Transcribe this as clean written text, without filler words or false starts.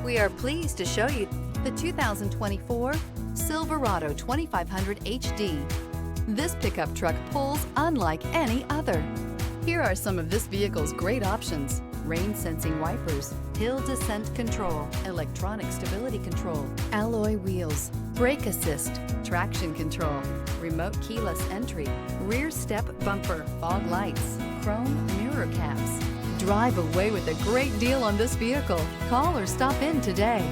We are pleased to show you the 2024 Silverado 2500 HD. This pickup truck pulls unlike any other. Here are some of this vehicle's great options: rain sensing wipers, hill descent control, electronic stability control, alloy wheels, brake assist, traction control, remote keyless entry, rear step bumper, fog lights, chrome mirror caps. Drive away with a great deal on this vehicle. Call or stop in today.